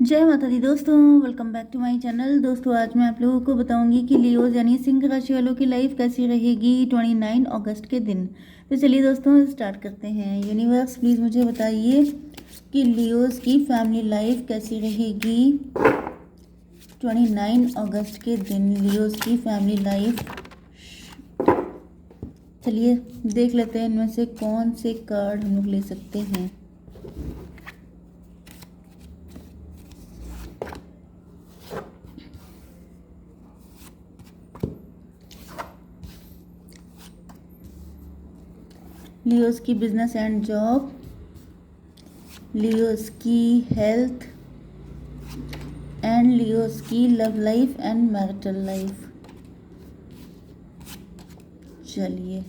जय माता दी दोस्तों, welcome back to my channel. दोस्तों आज मैं आप लोगों को बताऊंगी कि लियोज यानी सिंह राशि वालों की लाइफ कैसी रहेगी 29 अगस्त के दिन। तो चलिए दोस्तों स्टार्ट करते हैं। यूनिवर्स प्लीज़ मुझे बताइए कि लियोज की फैमिली लाइफ कैसी रहेगी 29 अगस्त के दिन। लियोज की फैमिली लाइफ, चलिए देख लेते हैं इनमें से कौन से कार्ड हम लोग ले सकते हैं। लियोज की बिजनेस एंड जॉब, लियोज की हेल्थ एंड लियोज की love life and marital life. चलिए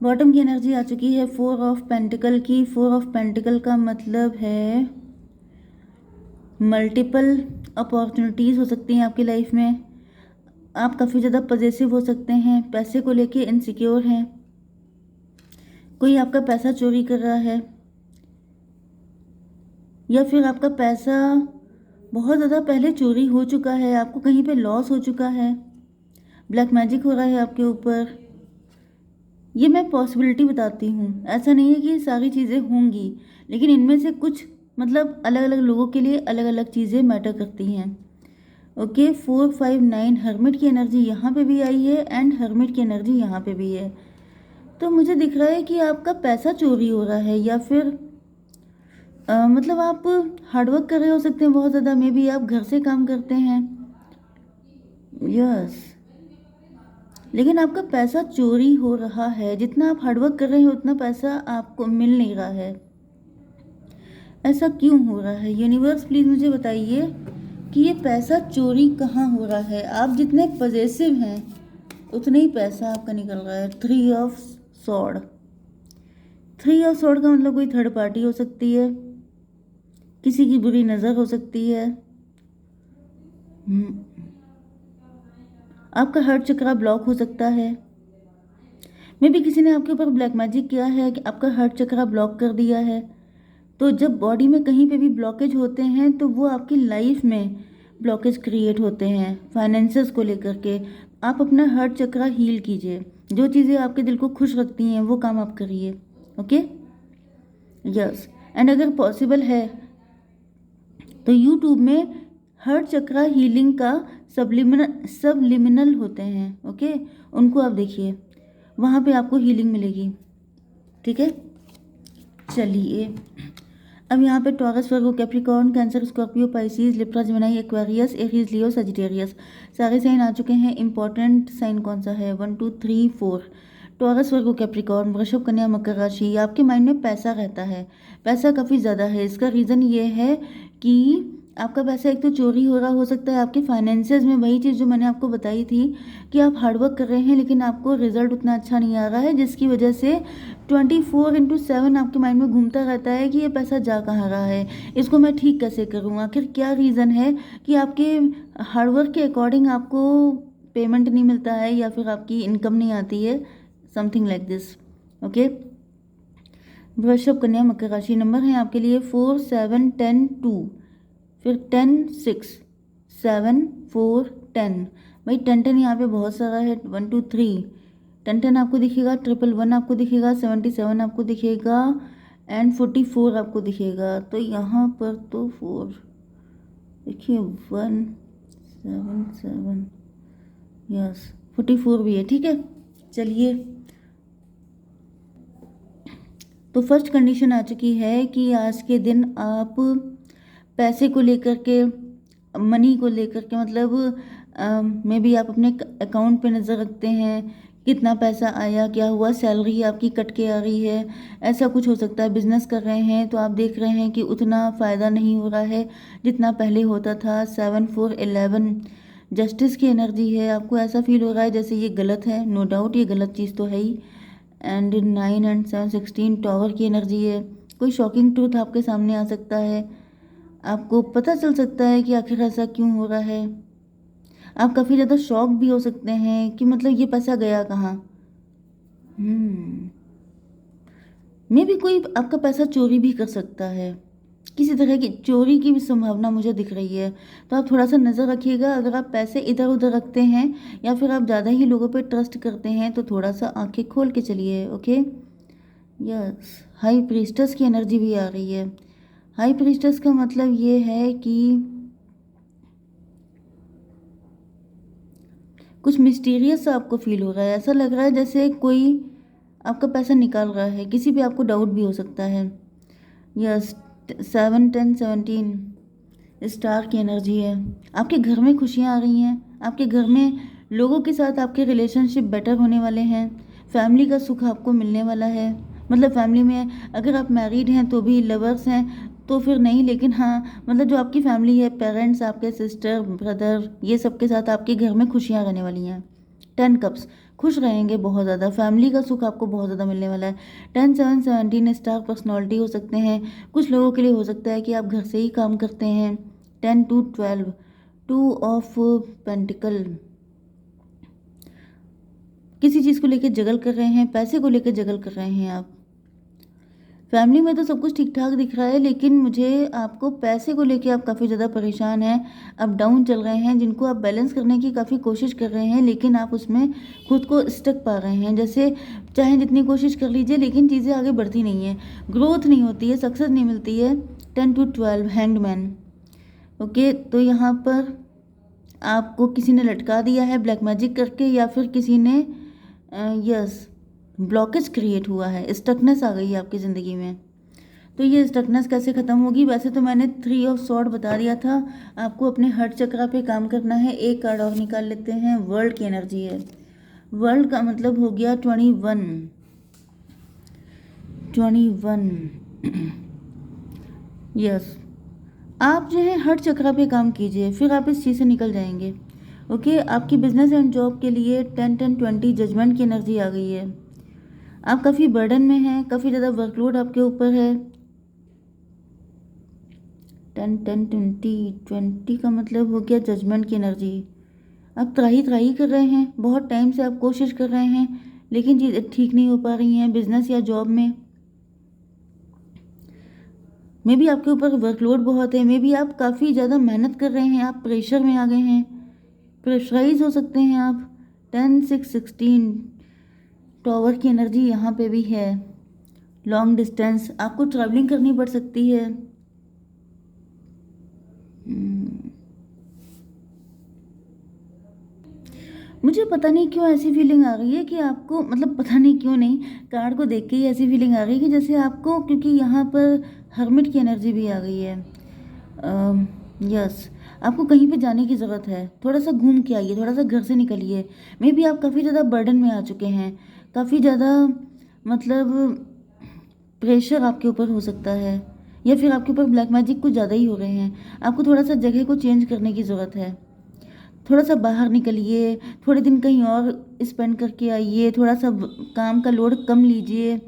बॉटम की एनर्जी आ चुकी है 4 ऑफ पेंटिकल की। 4 ऑफ पेंटिकल का मतलब है मल्टीपल अपॉर्चुनिटीज़ हो सकती हैं आपकी लाइफ में। आप काफ़ी ज़्यादा पजेसिव हो सकते हैं, पैसे को लेके इनसिक्योर हैं, कोई आपका पैसा चोरी कर रहा है या फिर आपका पैसा बहुत ज़्यादा पहले चोरी हो चुका है, आपको कहीं पे लॉस हो चुका है, ब्लैक मैजिक हो रहा है आपके ऊपर। ये मैं पॉसिबिलिटी बताती हूँ, ऐसा नहीं है कि सारी चीज़ें होंगी, लेकिन इनमें से कुछ मतलब अलग अलग लोगों के लिए अलग अलग चीज़ें मैटर करती हैं। ओके 4 5 9 हर्मिट की एनर्जी यहाँ पे भी आई है एंड हर्मिट की एनर्जी यहाँ पे भी है। तो मुझे दिख रहा है कि आपका पैसा चोरी हो रहा है या फिर मतलब आप हार्डवर्क कर रहे हो सकते हैं बहुत ज़्यादा, मे बी आप घर से काम करते हैं, यस, लेकिन आपका पैसा चोरी हो रहा है। जितना आप हार्डवर्क कर रहे हैं उतना पैसा आपको मिल नहीं रहा है। ऐसा क्यों हो रहा है? यूनिवर्स प्लीज़ मुझे बताइए कि ये पैसा चोरी कहाँ हो रहा है। आप जितने पजेसिव हैं उतना ही पैसा आपका निकल रहा है। 3 ऑफ सॉर्ड, 3 ऑफ सॉर्ड का मतलब कोई थर्ड पार्टी हो सकती है, किसी की बुरी नज़र हो सकती है, आपका हार्ट चक्रा ब्लॉक हो सकता है, मे बी किसी ने आपके ऊपर ब्लैक मैजिक किया है कि आपका हार्ट चक्रा ब्लॉक कर दिया है। तो जब बॉडी में कहीं पे भी ब्लॉकेज होते हैं तो वो आपकी लाइफ में ब्लॉकेज क्रिएट होते हैं फाइनेंसेस को लेकर के। आप अपना हार्ट चक्रा हील कीजिए, जो चीज़ें आपके दिल को खुश रखती हैं वो काम आप करिए। ओके यस, एंड अगर पॉसिबल है तो यूट्यूब में हार्ट चक्रा हीलिंग का सबलिमिनल होते हैं, ओके, उनको आप देखिए, वहाँ पे आपको हीलिंग मिलेगी। ठीक है, चलिए अब यहाँ पे Taurus, Virgo, Capricorn, Cancer, Scorpio, Pisces, Libra, Gemini, Aquarius, Aries, Leo, Sagittarius सारे साइन आ चुके हैं। इंपॉर्टेंट साइन कौन सा है? 1 2 3 4। टॉरस, वर्गो, कैप्रिकॉर्न, वृषभ, कन्या, मकर राशि। आपके माइंड में पैसा रहता है, पैसा काफ़ी ज़्यादा है। इसका रीज़न ये है कि आपका पैसा एक तो चोरी हो रहा हो सकता है आपके फाइनेंसेस में, वही चीज़ जो मैंने आपको बताई थी कि आप हार्डवर्क कर रहे हैं लेकिन आपको रिजल्ट उतना अच्छा नहीं आ रहा है, जिसकी वजह से 24/7 आपके माइंड में घूमता रहता है कि ये पैसा जा कहाँ रहा है, इसको मैं ठीक कैसे करूँ। आखिर क्या रीज़न है कि आपके हार्डवर्क के अकॉर्डिंग आपको पेमेंट नहीं मिलता है या फिर आपकी इनकम नहीं आती है, समथिंग लाइक दिस। ओके, वृषभ, कन्या, मकर राशि। नंबर है आपके लिए 4 7 10 2, फिर 10 6 7 4 10। भाई 10 यहाँ पे बहुत सारा है। 1 2 3 10 आपको दिखेगा, 111 आपको दिखेगा, 77 आपको दिखेगा एंड 44 आपको दिखेगा। तो यहाँ पर तो 4 देखिए, 1 7 7, यस 44 भी है। ठीक है, चलिए तो फर्स्ट कंडीशन आ चुकी है कि आज के दिन आप पैसे को लेकर के, मनी को लेकर के, मतलब मे बी आप अपने अकाउंट पे नज़र रखते हैं, कितना पैसा आया, क्या हुआ, सैलरी आपकी कट के आ रही है, ऐसा कुछ हो सकता है। बिजनेस कर रहे हैं तो आप देख रहे हैं कि उतना फ़ायदा नहीं हो रहा है जितना पहले होता था। 7 4 11 जस्टिस की एनर्जी है, आपको ऐसा फील हो रहा है जैसे ये गलत है, नो डाउट ये गलत चीज़ तो है ही। एंड 9 एंड 7 16 टॉवर की एनर्जी है। कोई शॉकिंग ट्रूथ आपके सामने आ सकता है, आपको पता चल सकता है कि आखिर ऐसा क्यों हो रहा है। आप काफ़ी ज़्यादा शॉक भी हो सकते हैं कि मतलब ये पैसा गया कहाँ। मे भी कोई आपका पैसा चोरी भी कर सकता है, किसी तरह की चोरी की भी संभावना मुझे दिख रही है। तो आप थोड़ा सा नज़र रखिएगा, अगर आप पैसे इधर उधर रखते हैं या फिर आप ज़्यादा ही लोगों पे ट्रस्ट करते हैं तो थोड़ा सा आंखें खोल के चलिए। ओके, यस, हाई प्रीस्टस की एनर्जी भी आ रही है। हाई प्रीस्टस का मतलब ये है कि कुछ मिस्टीरियस आपको फील हो रहा है, ऐसा लग रहा है जैसे कोई आपका पैसा निकाल रहा है, किसी पे आपको डाउट भी हो सकता है। यस, 7 10 17 स्टार की एनर्जी है। आपके घर में खुशियाँ आ रही हैं, आपके घर में लोगों के साथ आपके रिलेशनशिप बेटर होने वाले हैं, फैमिली का सुख आपको मिलने वाला है। मतलब फैमिली में अगर आप मैरिड हैं तो भी, लवर्स हैं तो फिर नहीं, लेकिन हाँ मतलब जो आपकी फैमिली है, पेरेंट्स, आपके सिस्टर ब्रदर, ये सब के साथ आपके घर में खुशियाँ रहने वाली हैं। 10 कप्स, खुश रहेंगे बहुत ज़्यादा, फैमिली का सुख आपको बहुत ज़्यादा मिलने वाला है। 10 7 17 स्टार पर्सनालिटी हो सकते हैं, कुछ लोगों के लिए हो सकता है कि आप घर से ही काम करते हैं। 10 to 12 टू ऑफ पेंटिकल, किसी चीज़ को लेकर जगल कर रहे हैं, पैसे को लेकर जगल कर रहे हैं आप। फैमिली में तो सब कुछ ठीक ठाक दिख रहा है, लेकिन मुझे आपको पैसे को लेके आप काफ़ी ज़्यादा परेशान हैं, अप डाउन चल रहे हैं, जिनको आप बैलेंस करने की काफ़ी कोशिश कर रहे हैं, लेकिन आप उसमें खुद को स्टक पा रहे हैं। जैसे चाहे जितनी कोशिश कर लीजिए लेकिन चीज़ें आगे बढ़ती नहीं है, ग्रोथ नहीं होती है, सक्सेस नहीं मिलती है। 10 to 12 हैंग्ड मैन। ओके, तो यहाँ पर आपको किसी ने लटका दिया है ब्लैक मैजिक करके, या फिर किसी ने यस ब्लॉकेज क्रिएट हुआ है, स्टकनेस आ गई है आपकी ज़िंदगी में। तो ये स्टकनेस कैसे ख़त्म होगी? वैसे तो मैंने 3 ऑफ सॉर्ड बता दिया था, आपको अपने हर्ट चक्रा पे काम करना है। एक कार्ड और निकाल लेते हैं, वर्ल्ड की एनर्जी है। वर्ल्ड का मतलब हो गया 21 21 यस, आप जो है हर्ट चक्रा पे काम कीजिए, फिर आप इस चीज़ से निकल जाएंगे। ओके, आपकी बिजनेस एंड जॉब के लिए 10 10 20 जजमेंट की एनर्जी आ गई है। आप काफ़ी बर्डन में हैं, काफ़ी ज़्यादा वर्कलोड आपके ऊपर है। 10 10 20 का मतलब हो गया जजमेंट की एनर्जी। आप त्राही त्राही कर रहे हैं, बहुत टाइम से आप कोशिश कर रहे हैं, लेकिन चीज़ें ठीक नहीं हो पा रही हैं बिजनेस या जॉब में। मे बी आपके ऊपर वर्कलोड बहुत है, मे बी आप काफ़ी ज़्यादा मेहनत कर रहे हैं, आप प्रेशर में आ गए हैं, प्रेशराइज हो सकते हैं आप। 10 6 16 टॉवर की एनर्जी यहाँ पे भी है। लॉन्ग डिस्टेंस, आपको ट्रैवलिंग करनी पड़ सकती है। मुझे पता नहीं क्यों ऐसी फीलिंग आ रही है कि आपको, मतलब पता नहीं क्यों नहीं, कार्ड को देख के ही ऐसी फीलिंग आ रही है कि जैसे आपको, क्योंकि यहाँ पर हर्मिट की एनर्जी भी आ गई है। यस, आपको कहीं पे जाने की ज़रूरत है, थोड़ा सा घूम के आइए, थोड़ा सा घर से निकलिए। मे बी आप काफ़ी ज़्यादा बर्डन में आ चुके हैं, काफ़ी ज़्यादा मतलब प्रेशर आपके ऊपर हो सकता है, या फिर आपके ऊपर ब्लैक मैजिक कुछ ज़्यादा ही हो रहे हैं। आपको थोड़ा सा जगह को चेंज करने की ज़रूरत है, थोड़ा सा बाहर निकलिए, थोड़े दिन कहीं और स्पेंड करके आइए, थोड़ा सा काम का लोड कम लीजिए।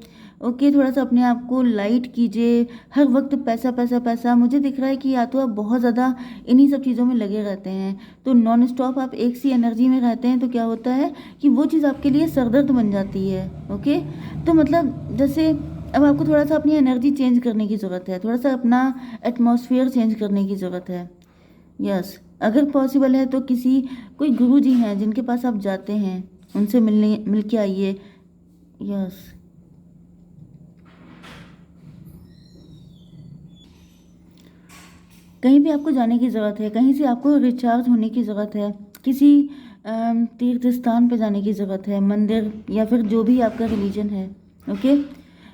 ओके, थोड़ा सा अपने आप को लाइट कीजिए। हर वक्त पैसा पैसा पैसा, मुझे दिख रहा है कि या तो आप बहुत ज़्यादा इन्हीं सब चीज़ों में लगे रहते हैं, तो नॉन स्टॉप आप एक सी एनर्जी में रहते हैं, तो क्या होता है कि वो चीज़ आपके लिए सरदर्द बन जाती है। ओके, तो मतलब जैसे अब आपको थोड़ा सा अपनी एनर्जी चेंज करने की ज़रूरत है, थोड़ा सा अपना एटमॉस्फेयर चेंज करने की ज़रूरत है। यस, अगर पॉसिबल है तो किसी, कोई गुरु जी हैं जिनके पास आप जाते हैं, उनसे मिल के आइए। यस, कहीं भी आपको जाने की ज़रूरत है, कहीं से आपको रिचार्ज होने की ज़रूरत है, किसी तीर्थ स्थान पे जाने की ज़रूरत है, मंदिर या फिर जो भी आपका रिलीजन है। ओके,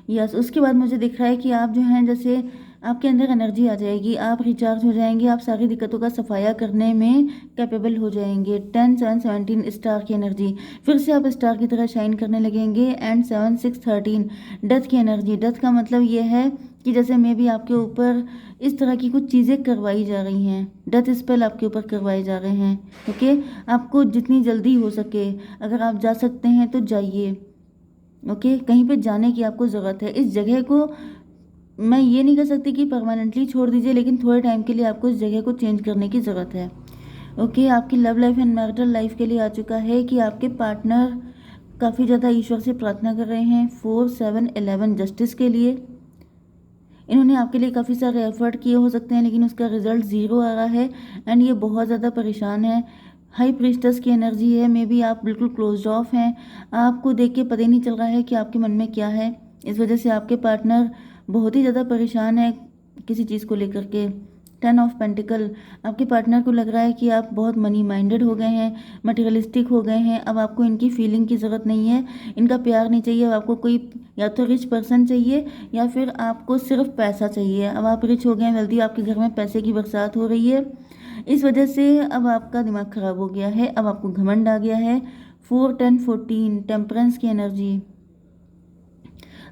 यस, उसके बाद मुझे दिख रहा है कि आप जो हैं, जैसे आपके अंदर एनर्जी आ जाएगी, आप रिचार्ज हो जाएंगे, आप सारी दिक्कतों का सफाया करने में कैपेबल हो जाएंगे। 10 7 17 स्टार की एनर्जी, फिर से आप स्टार की तरह शाइन करने लगेंगे। एंड 7 6 13 डेथ की एनर्जी। डेथ का मतलब ये है कि जैसे मैं भी आपके ऊपर इस तरह की कुछ चीज़ें करवाई जा रही हैं, डेथ स्पेल आपके ऊपर करवाए जा रहे हैं। ओके, आपको जितनी जल्दी हो सके, अगर आप जा सकते हैं तो जाइए। ओके, कहीं पे जाने की आपको ज़रूरत है। इस जगह को मैं ये नहीं कह सकती कि परमानेंटली छोड़ दीजिए, लेकिन थोड़े टाइम के लिए आपको इस जगह को चेंज करने की ज़रूरत है। ओके, आपकी love life and marital life के लिए आ चुका है कि आपके पार्टनर काफ़ी ज़्यादा ईश्वर से प्रार्थना कर रहे हैं 4, 7, 11 जस्टिस के लिए। इन्होंने आपके लिए काफ़ी सारे एफर्ट किए हो सकते हैं, लेकिन उसका रिजल्ट ज़ीरो आ रहा है एंड ये बहुत ज़्यादा परेशान है। हाई प्रीस्टस की एनर्जी है, मे बी आप बिल्कुल क्लोज्ड ऑफ हैं, आपको देख के पता ही नहीं चल रहा है कि आपके मन में क्या है। इस वजह से आपके पार्टनर बहुत ही ज़्यादा परेशान है किसी चीज़ को लेकर के। 10 ऑफ पेंटिकल, आपके पार्टनर को लग रहा है कि आप बहुत मनी माइंडेड हो गए हैं, मटेरियलिस्टिक हो गए हैं। अब आपको इनकी फीलिंग की ज़रूरत नहीं है, इनका प्यार नहीं चाहिए। अब आपको कोई या तो रिच पर्सन चाहिए या फिर आपको सिर्फ पैसा चाहिए। अब आप रिच हो गए हैं, वेल्दी, आपके घर में पैसे की बरसात हो रही है। इस वजह से अब आपका दिमाग ख़राब हो गया है, अब आपको घमंड आ गया है। 4, 10, 14 टेम्परेंस की एनर्जी,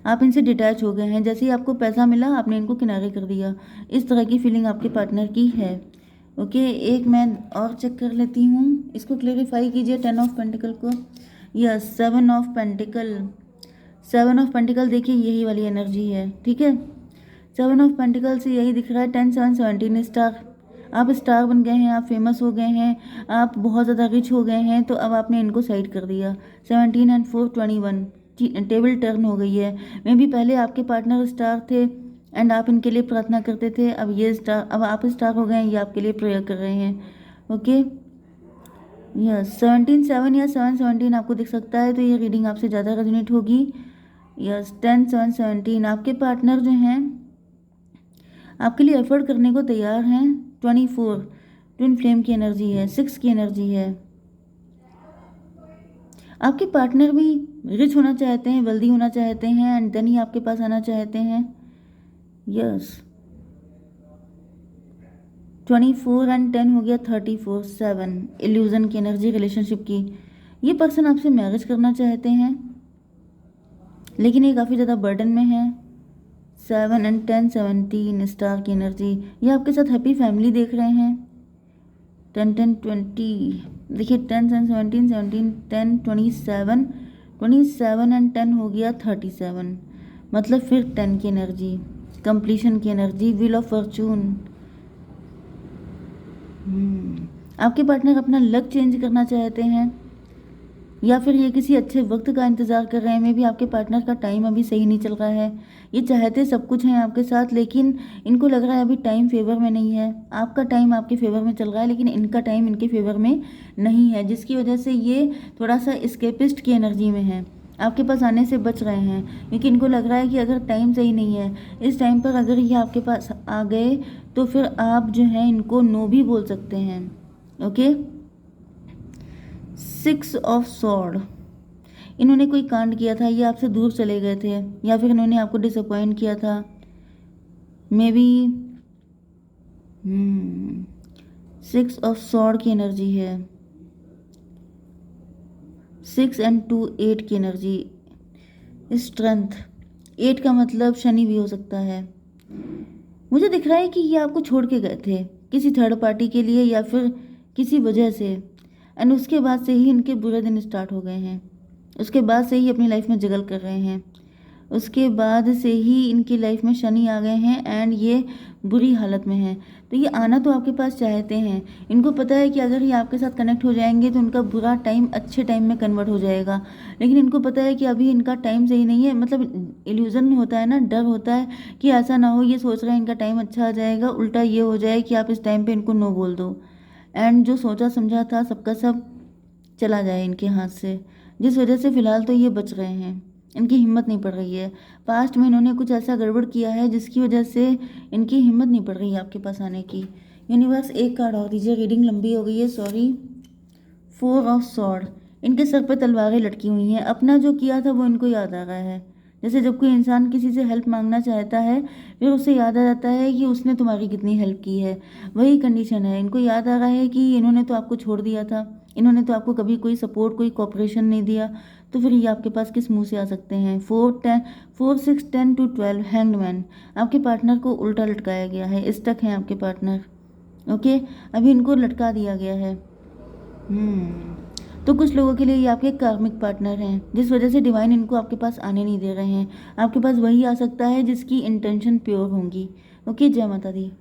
आप इनसे डिटैच हो गए हैं। जैसे ही आपको पैसा मिला आपने इनको किनारे कर दिया। इस तरह की फीलिंग आपके पार्टनर की है। ओके, एक मैं और चेक कर लेती हूँ, इसको क्लेरिफाई कीजिए 10 ऑफ पेंटिकल को। Yes, 7 of pentacle, 7 of pentacle, देखिए यही वाली एनर्जी है, ठीक है। 7 ऑफ पेंटिकल से यही दिख रहा है, 10, 7, 17 स्टार। आप स्टार बन गए हैं, आप फेमस हो गए हैं, आप बहुत ज़्यादा रिच हो गए हैं, तो अब आपने इनको साइड कर दिया। 17 एंड 4, 21, टेबल टर्न हो गई है। मे बी पहले आपके पार्टनर स्टार थे एंड आप इनके लिए प्रार्थना करते थे, अब ये स्टार, अब आप स्टार हो गए हैं, ये आपके लिए प्रेयर कर रहे हैं। ओके, यस, 17, 7 या 7, 17 आपको दिख सकता है, तो ये रीडिंग आपसे ज़्यादा रेजोनेट होगी। यस, 10, 7, 17 आपके पार्टनर जो हैं आपके लिए एफर्ट करने को तैयार हैं। 24 ट्विन फ्लेम की एनर्जी है, 6 की एनर्जी है। आपके पार्टनर भी रिच होना चाहते हैं, वेल्दी होना चाहते हैं एंड देन ही आपके पास आना चाहते हैं। यस, 24 एंड 10 हो गया 34, 7 इल्यूजन की एनर्जी रिलेशनशिप की। ये पर्सन आपसे मैरिज करना चाहते हैं, लेकिन ये काफ़ी ज़्यादा बर्डन में है। 7 एंड 10, 17 स्टार की एनर्जी, ये आपके साथ हैप्पी फैमिली देख रहे हैं। 10, 10, 20, देखिए 10 एंड 17, 17, 10, 27, 27 एंड 10 हो गया 37, मतलब फिर 10 की एनर्जी, कंप्लीशन की एनर्जी, व्हील ऑफ फॉर्चून। आपके पार्टनर अपना लक चेंज करना चाहते हैं या फिर ये किसी अच्छे वक्त का इंतज़ार कर रहे हैं। मे भी आपके पार्टनर का टाइम अभी सही नहीं चल रहा है, ये चाहते सब कुछ हैं आपके साथ, लेकिन इनको लग रहा है अभी टाइम फेवर में नहीं है। आपका टाइम आपके फेवर में चल रहा है, लेकिन इनका टाइम इनके फेवर में नहीं है, जिसकी वजह से ये थोड़ा सा एस्केपिस्ट की एनर्जी में है, आपके पास आने से बच रहे हैं, क्योंकि इनको लग रहा है कि अगर टाइम सही नहीं है, इस टाइम पर अगर ये आपके पास आ गए तो फिर आप जो है इनको नो भी बोल सकते हैं। ओके, 6 ऑफ सॉर्ड, इन्होंने कोई कांड किया था, ये आपसे दूर चले गए थे या फिर इन्होंने आपको डिसअपॉइंट किया था। मे बी 6 ऑफ सॉर्ड की एनर्जी है, 6 एंड 2, 8 की एनर्जी, स्ट्रेंथ। 8 का मतलब शनि भी हो सकता है। मुझे दिख रहा है कि ये आपको छोड़ के गए थे किसी थर्ड पार्टी के लिए या फिर किसी वजह से, एंड उसके बाद से ही इनके बुरे दिन स्टार्ट हो गए हैं, उसके बाद से ही अपनी लाइफ में जगल कर रहे हैं, उसके बाद से ही इनकी लाइफ में शनि आ गए हैं एंड ये बुरी हालत में हैं। तो ये आना तो आपके पास चाहते हैं, इनको पता है कि अगर ये आपके साथ कनेक्ट हो जाएंगे तो उनका बुरा टाइम अच्छे टाइम में कन्वर्ट हो जाएगा, लेकिन इनको पता है कि अभी इनका टाइम सही नहीं है। मतलब इल्यूजन होता है ना, डर होता है कि ऐसा ना हो, ये सोच रहे हैं इनका टाइम अच्छा आ जाएगा, उल्टा ये हो जाए कि आप इस टाइम पर इनको नो बोल दो एंड जो सोचा समझा था सबका सब चला जाए इनके हाथ से, जिस वजह से फ़िलहाल तो ये बच रहे हैं, इनकी हिम्मत नहीं पड़ रही है। पास्ट में इन्होंने कुछ ऐसा गड़बड़ किया है जिसकी वजह से इनकी हिम्मत नहीं पड़ रही है आपके पास आने की। यूनिवर्स एक कार्ड और दीजिए, रीडिंग लंबी हो गई है, सॉरी। 4 ऑफ सॉर्ड, इनके सर पर तलवारें लटकी हुई हैं, अपना जो किया था वो इनको याद आ रहा है। जैसे जब कोई इंसान किसी से हेल्प मांगना चाहता है फिर उसे याद आ जाता है कि उसने तुम्हारी कितनी हेल्प की है, वही कंडीशन है। इनको याद आ रहा है कि इन्होंने तो आपको छोड़ दिया था, इन्होंने तो आपको कभी कोई सपोर्ट, कोई कोऑपरेशन नहीं दिया, तो फिर ये आपके पास किस मुंह से आ सकते हैं। 4, 6, 10 to 12 हैंग्ड मैन, आपके पार्टनर को उल्टा लटकाया गया है, स्टक हैं आपके पार्टनर। ओके, अभी इनको लटका दिया गया है। तो कुछ लोगों के लिए ये आपके कार्मिक पार्टनर हैं, जिस वजह से डिवाइन इनको आपके पास आने नहीं दे रहे हैं। आपके पास वही आ सकता है जिसकी इंटेंशन प्योर होंगी। ओके, जय माता दी।